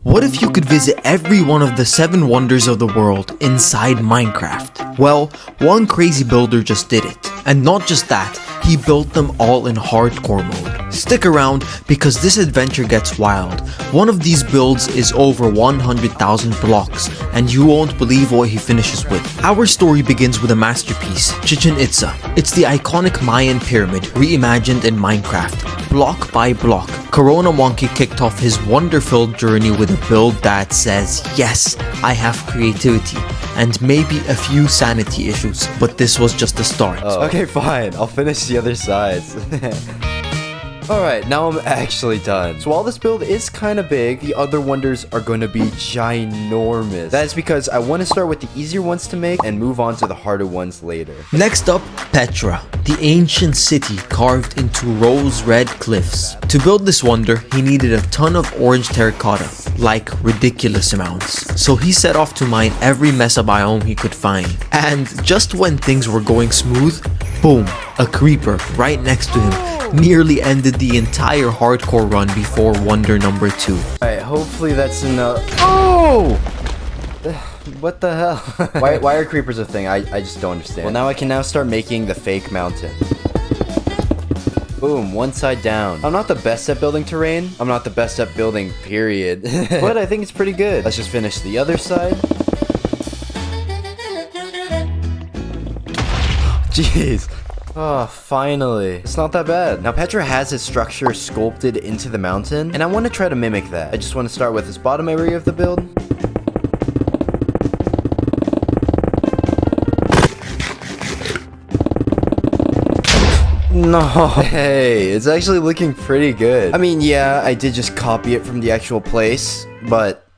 What if you could visit every one of the 7 wonders of the world inside Minecraft? Well, one crazy builder just did it. And not just that, he built them all in hardcore mode. Stick around because this adventure gets wild. One of these builds is over 100,000 blocks, and you won't believe what he finishes with. Our story begins with a masterpiece, Chichen Itza. It's the iconic Mayan pyramid reimagined in Minecraft, block by block. Corona Monkey kicked off his wonder-filled journey with a build that says, yes, I have creativity, and maybe a few sanity issues, but this was just the start. Oh. Okay, fine. I'll finish the other sides. Alright, now I'm actually done. So while this build is kind of big, the other wonders are going to be ginormous. That is because I want to start with the easier ones to make and move on to the harder ones later. Next up, Petra, the ancient city carved into rose-red cliffs. To build this wonder, he needed a ton of orange terracotta, like ridiculous amounts. So he set off to mine every mesa biome he could find. And just when things were going smooth, boom, a creeper right next to him nearly ended the entire hardcore run before wonder number 2. Alright, hopefully that's enough. Oh! What the hell? why are creepers a thing? I just don't understand. Well, now I can start making the fake mountain. Boom, one side down. I'm not the best at building terrain. I'm not the best at building, period. But I think it's pretty good. Let's just finish the other side. Jeez. Oh, finally. It's not that bad. Now, Petra has his structure sculpted into the mountain, and I want to try to mimic that. I just want to start with this bottom area of the build. No. Hey, it's actually looking pretty good. I mean, yeah, I did just copy it from the actual place, but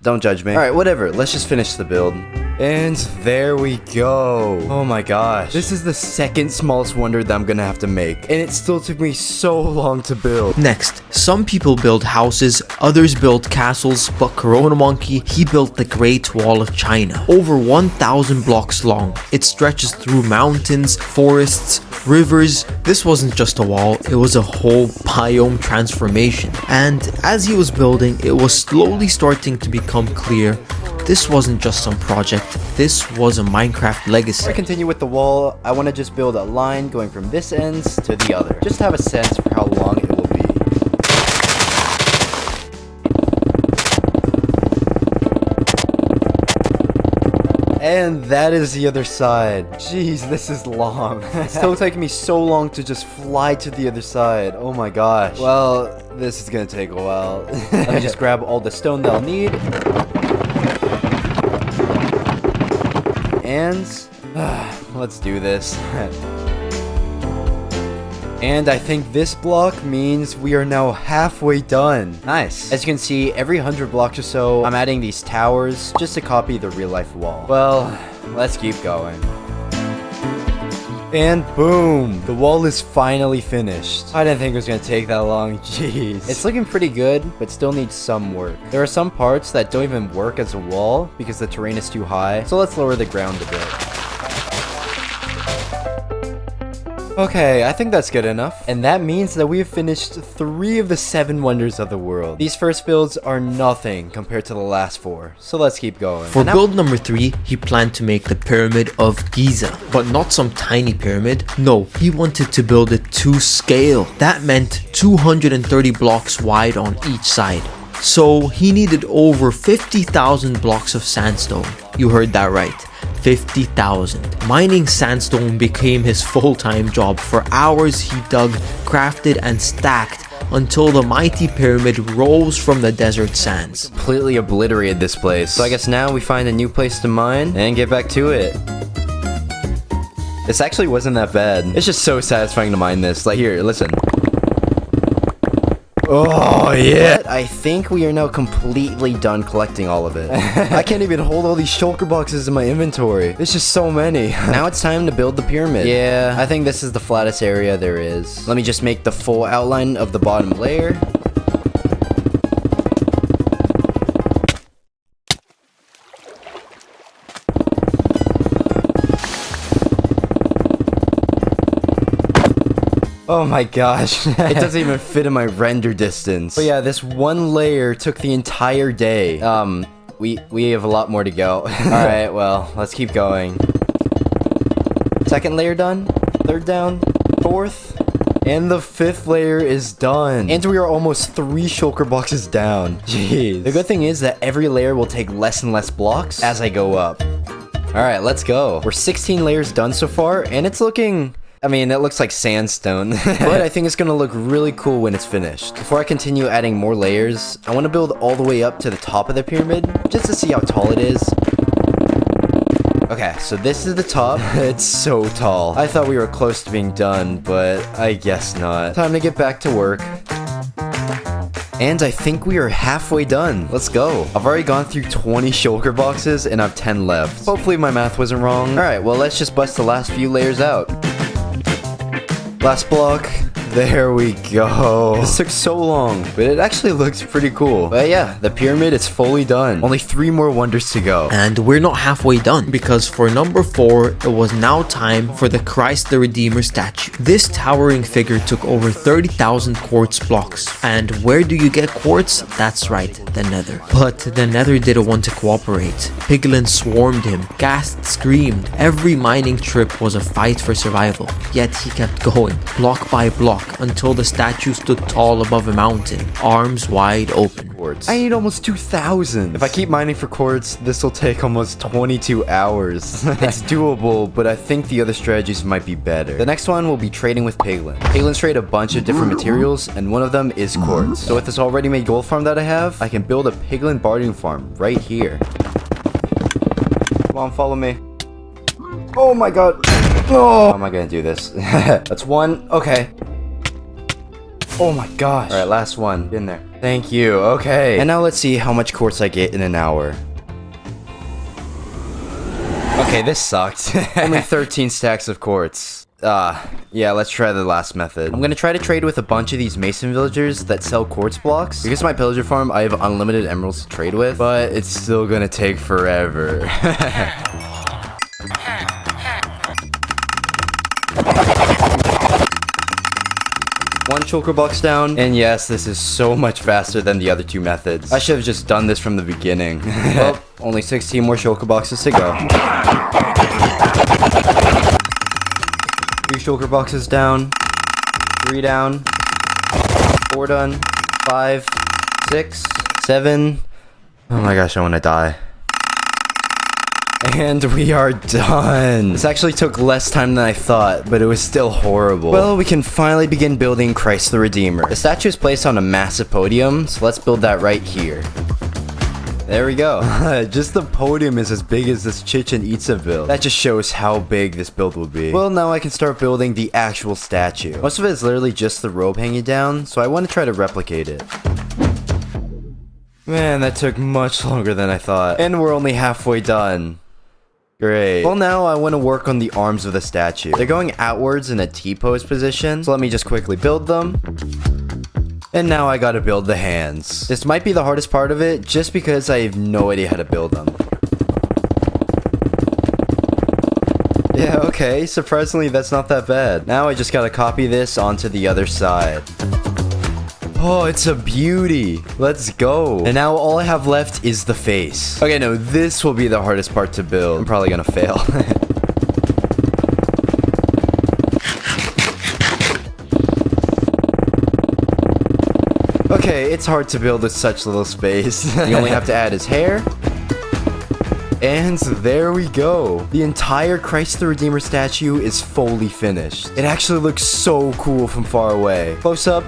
don't judge me. Alright, whatever. Let's just finish the build. And there we go. Oh my gosh. This is the second smallest wonder that I'm gonna have to make. And it still took me so long to build. Next, some people build houses, others build castles, but Corona Monkey, he built the Great Wall of China. Over 1,000 blocks long. It stretches through mountains, forests, rivers. This wasn't just a wall, it was a whole biome transformation. And as he was building, it was slowly starting to become clear this wasn't just some project, this was a Minecraft legacy. Before I continue with the wall, I want to just build a line going from this end to the other. Just to have a sense for how long it will be. And that is the other side. Jeez, this is long. It's still taking me so long to just fly to the other side. Oh my gosh. Well, this is gonna take a while. Let me just grab all the stone that I'll need. And let's do this. And I think this block means we are now halfway done. Nice. As you can see, every 100 blocks or so, I'm adding these towers just to copy the real life wall. Well, let's keep going. And boom, the wall is finally finished. I didn't think it was gonna take that long, jeez. It's looking pretty good, but still needs some work. There are some parts that don't even work as a wall because the terrain is too high, so let's lower the ground a bit. Okay, I think that's good enough. And that means that we have finished 3 of the 7 wonders of the world. These first builds are nothing compared to the last 4, so let's keep going. For build number 3, he planned to make the Pyramid of Giza, but not some tiny pyramid. No, he wanted to build it to scale. That meant 230 blocks wide on each side. So he needed over 50,000 blocks of sandstone. You heard that right. 50,000. Mining sandstone became his full-time job. For hours he dug, crafted and stacked until the mighty pyramid rose from the desert sands. Completely obliterated this place. So I guess now we find a new place to mine and get back to it. This actually wasn't that bad. It's just so satisfying to mine this. Like here, listen. Oh, yeah. But I think we are now completely done collecting all of it. I can't even hold all these shulker boxes in my inventory. There's just so many. Now it's time to build the pyramid. Yeah, I think this is the flattest area there is. Let me just make the full outline of the bottom layer. Oh my gosh. It doesn't even fit in my render distance. But yeah, this one layer took the entire day. We have a lot more to go. Alright, well, let's keep going. Second layer done. Third down. Fourth. And the fifth layer is done. And we are almost 3 shulker boxes down. Jeez. The good thing is that every layer will take less and less blocks as I go up. Alright, let's go. We're 16 layers done so far, and it's looking... I mean, it looks like sandstone, but I think it's gonna look really cool when it's finished. Before I continue adding more layers, I want to build all the way up to the top of the pyramid, just to see how tall it is. Okay, so this is the top. It's so tall. I thought we were close to being done, but I guess not. Time to get back to work. And I think we are halfway done. Let's go. I've already gone through 20 shulker boxes, and I have 10 left. Hopefully my math wasn't wrong. Alright, well let's just bust the last few layers out. Last block. There we go. This took so long, but it actually looks pretty cool. But yeah, the pyramid is fully done. Only 3 more wonders to go. And we're not halfway done, because for number 4, it was now time for the Christ the Redeemer statue. This towering figure took over 30,000 quartz blocks. And where do you get quartz? That's right, the Nether. But the Nether didn't want to cooperate. Piglins swarmed him, ghasts screamed. Every mining trip was a fight for survival. Yet he kept going, block by block, until the statue stood tall above a mountain, arms wide open. Quartz. I need almost 2,000. If I keep mining for quartz, this will take almost 22 hours. It's doable, but I think the other strategies might be better. The next one will be trading with Piglins. Piglins trade a bunch of different materials, and one of them is quartz. So with this already made gold farm that I have, I can build a Piglin bartering farm right here. Come on, follow me. Oh my god. Oh, how am I gonna do this? That's one. Okay. Oh my gosh. Alright, last one. In there. Thank you. Okay. And now let's see how much quartz I get in an hour. Okay, this sucked. Only 13 stacks of quartz. Yeah, let's try the last method. I'm gonna try to trade with a bunch of these mason villagers that sell quartz blocks. Because of my pillager farm, I have unlimited emeralds to trade with, but it's still gonna take forever. One shulker box down, and yes, this is so much faster than the other 2 methods. I should have just done this from the beginning. Well, only 16 more shulker boxes to go. 3 shulker boxes down, 3 down, 4 done, 5, 6, 7. Oh my gosh, I want to die. And we are done. This actually took less time than I thought, but it was still horrible. Well, we can finally begin building Christ the Redeemer. The statue is placed on a massive podium, so let's build that right here. There we go. Just the podium is as big as this Chichen Itza build. That just shows how big this build will be. Well, now I can start building the actual statue. Most of it is literally just the robe hanging down, so I want to try to replicate it. Man, that took much longer than I thought. And we're only halfway done. Great. Well, now I want to work on the arms of the statue. They're going outwards in a T-pose position, so let me just quickly build them. And now I gotta build the hands. This might be the hardest part of it, just because I have no idea how to build them. Yeah, okay, surprisingly that's not that bad. Now I just gotta copy this onto the other side. Oh, it's a beauty. Let's go. And now all I have left is the face. Okay, no, this will be the hardest part to build. I'm probably gonna fail. Okay, it's hard to build with such little space. You only have to add his hair. And there we go. The entire Christ the Redeemer statue is fully finished. It actually looks so cool from far away. Close up,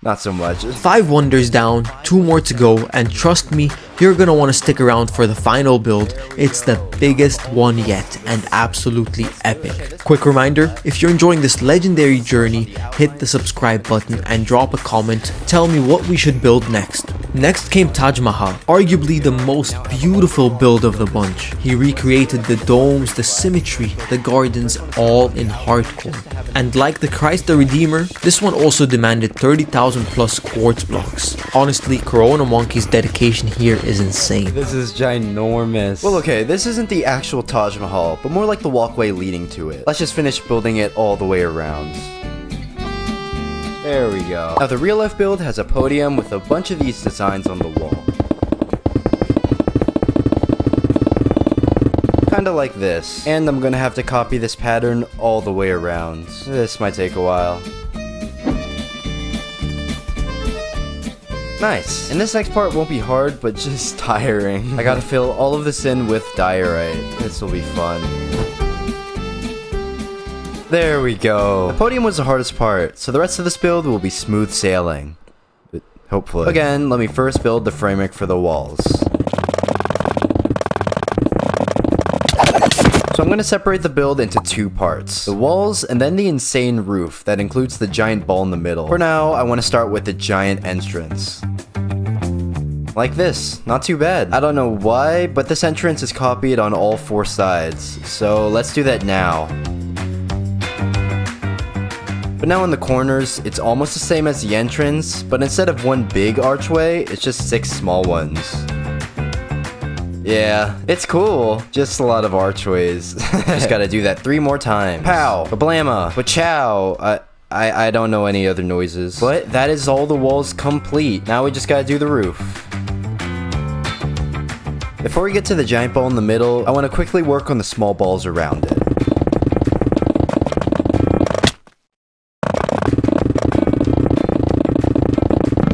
not so much. 5 wonders down, 2 more to go, and trust me, you're gonna want to stick around for the final build. It's the biggest one yet and absolutely epic. Quick reminder, if you're enjoying this legendary journey, hit the subscribe button and drop a comment. Tell me what we should build next. Next came Taj Mahal, arguably the most beautiful build of the bunch. He recreated the domes, the symmetry, the gardens, all in hardcore. And like the Christ the Redeemer, this one also demanded 30,000 plus quartz blocks. Honestly, Corona Monkey's dedication here is insane. This is ginormous. Well, okay, this isn't the actual Taj Mahal, but more like the walkway leading to it. Let's just finish building it all the way around. There we go. Now the real life build has a podium with a bunch of these designs on the wall. Kinda like this. And I'm gonna have to copy this pattern all the way around. This might take a while. Nice. And this next part won't be hard, but just tiring. I gotta fill all of this in with diorite. This will be fun. There we go. The podium was the hardest part, so the rest of this build will be smooth sailing. Hopefully. Again, let me first build the framework for the walls. So I'm going to separate the build into two parts. The walls and then the insane roof that includes the giant ball in the middle. For now, I want to start with the giant entrance. Like this. Not too bad. I don't know why, but this entrance is copied on all four sides. So let's do that now. But now in the corners, it's almost the same as the entrance, but instead of one big archway, it's just 6 small ones. Yeah, it's cool. Just a lot of archways. Just gotta do that 3 more times. Pow! Bablama! Pachow! I don't know any other noises. But that is all the walls complete. Now we just gotta do the roof. Before we get to the giant ball in the middle, I want to quickly work on the small balls around it.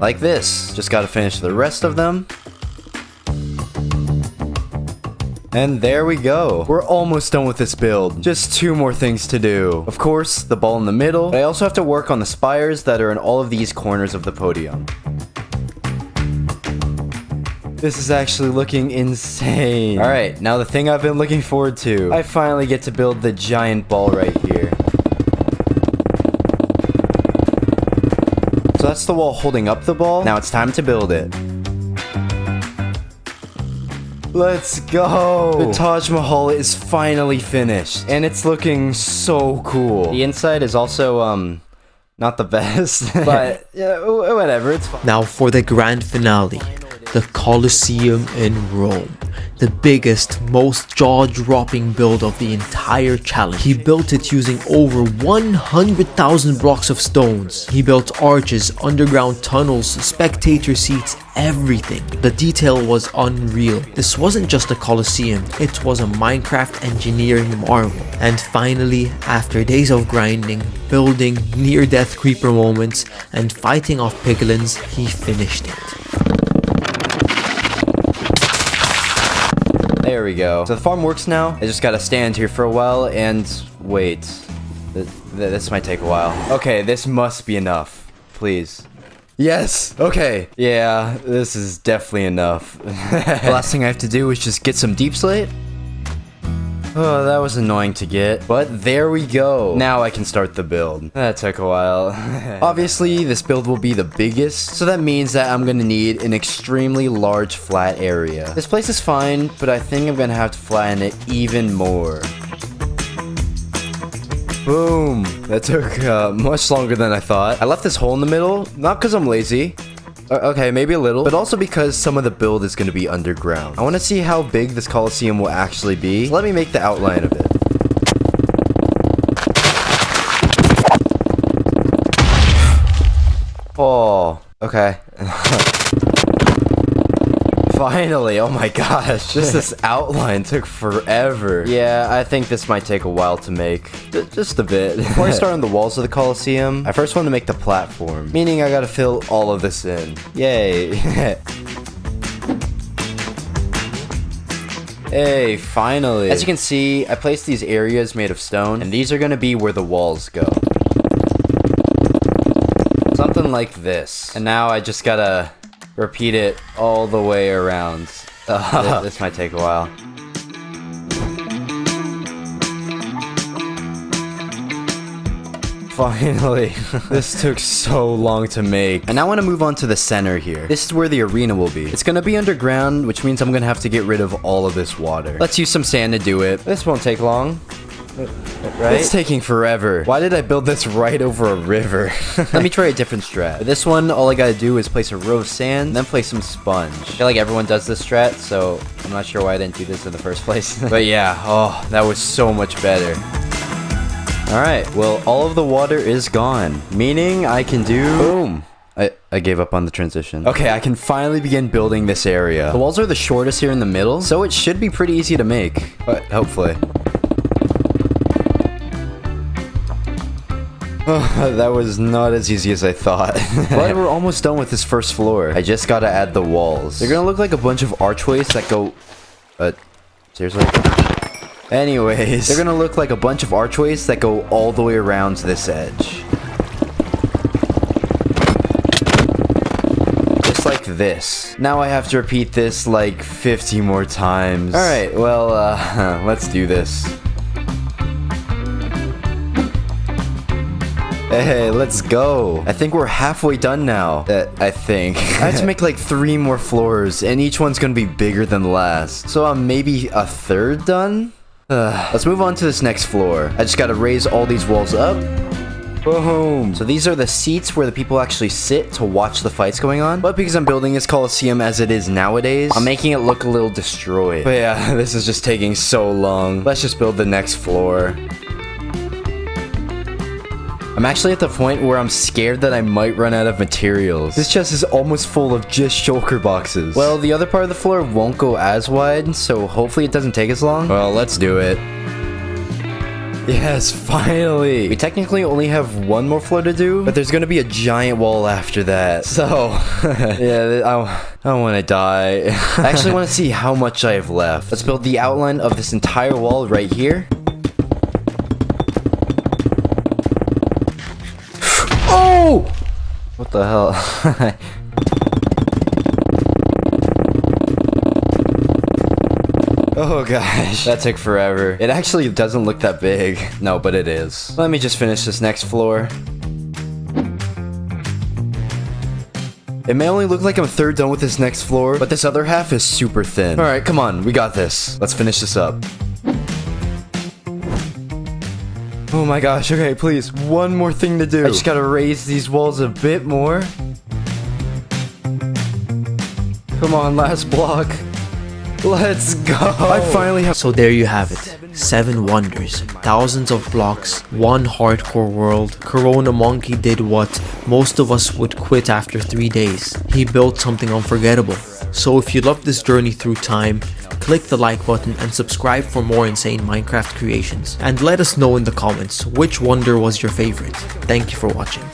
Like this. Just gotta finish the rest of them. And there we go. We're almost done with this build. Just 2 more things to do. Of course, the ball in the middle, but I also have to work on the spires that are in all of these corners of the podium. This is actually looking insane. Alright, now the thing I've been looking forward to. I finally get to build the giant ball right here. So that's the wall holding up the ball. Now it's time to build it. Let's go! The Taj Mahal is finally finished, and it's looking so cool. The inside is also, not the best, but yeah, whatever, it's fine. Now for the grand finale, the Colosseum in Rome. The biggest, most jaw-dropping build of the entire challenge. He built it using over 100,000 blocks of stones. He built arches, underground tunnels, spectator seats, everything. The detail was unreal. This wasn't just a Colosseum, it was a Minecraft engineering marvel. And finally, after days of grinding, building, near-death creeper moments, and fighting off piglins, he finished it. There we go. So the farm works now. I just gotta stand here for a while and wait. This might take a while. Okay, this must be enough. Please. Yes! Okay. Yeah, this is definitely enough. The last thing I have to do is just get some deep slate. Oh, that was annoying to get, but there we go. Now I can start the build. That took a while. Obviously, this build will be the biggest, so that means that I'm gonna need an extremely large flat area. This place is fine, but I think I'm gonna have to flatten it even more. Boom! That took much longer than I thought. I left this hole in the middle, not because I'm lazy. Okay, maybe a little, but also because some of the build is going to be underground. I want to see how big this Colosseum will actually be, so let me make the outline of it. Oh, okay. Finally, oh my gosh, just this outline took forever. Yeah, I think this might take a while to make, just a bit. Before I start on the walls of the Colosseum, I first want to make the platform, meaning I gotta fill all of this in. Yay. Hey, finally. As you can see, I placed these areas made of stone, and these are gonna be where the walls go. Something like this. And now I just gotta repeat it all the way around. This might take a while. Finally. This took so long to make. And now I want to move on to the center here. This is where the arena will be. It's going to be underground, which means I'm going to have to get rid of all of this water. Let's use some sand to do it. This won't take long. Right? It's taking forever. Why did I build this right over a river? Let me try a different strat. For this one, all I gotta do is place a row of sand, and then place some sponge. I feel like everyone does this strat, so I'm not sure why I didn't do this in the first place. But yeah, oh, that was so much better. Alright, well, all of the water is gone, meaning I can do... Boom! I gave up on the transition. Okay, I can finally begin building this area. The walls are the shortest here in the middle, so it should be pretty easy to make. Hopefully. Oh, that was not as easy as I thought. But we're almost done with this first floor. I just gotta add the walls. They're gonna look like a bunch of archways that go... seriously? Anyways, they're gonna look like a bunch of archways that go all the way around to this edge. Just like this. Now I have to repeat this like 50 more times. Alright, well, let's do this. Hey, let's go. I think we're halfway done now. I think. I have to make like 3 more floors, and each one's gonna be bigger than the last. So I'm maybe a third done? Let's move on to this next floor. I just gotta raise all these walls up. Boom. So these are the seats where the people actually sit to watch the fights going on. But because I'm building this Colosseum as it is nowadays, I'm making it look a little destroyed. But yeah, this is just taking so long. Let's just build the next floor. I'm actually at the point where I'm scared that I might run out of materials. This chest is almost full of just shulker boxes. Well, the other part of the floor won't go as wide, so hopefully it doesn't take as long. Well, let's do it. Yes, finally! We technically only have 1 more floor to do, but there's gonna be a giant wall after that. So, yeah, I don't want to die. I actually want to see how much I have left. Let's build the outline of this entire wall right here. Oh! What the hell? Oh gosh, that took forever. It actually doesn't look that big. No, but it is. Let me just finish this next floor. It may only look like I'm third done with this next floor, but this other half is super thin. Alright, come on, we got this. Let's finish this up. Oh my gosh, okay, please, 1 more thing to do. I just gotta raise these walls a bit more. Come on, last block. Let's go. I finally have... So there you have it. 7 wonders, thousands of blocks, 1 hardcore world. Corona Monkey did what most of us would quit after 3 days. He built something unforgettable. So if you love this journey through time, click the like button and subscribe for more insane Minecraft creations. And let us know in the comments which wonder was your favorite. Thank you for watching.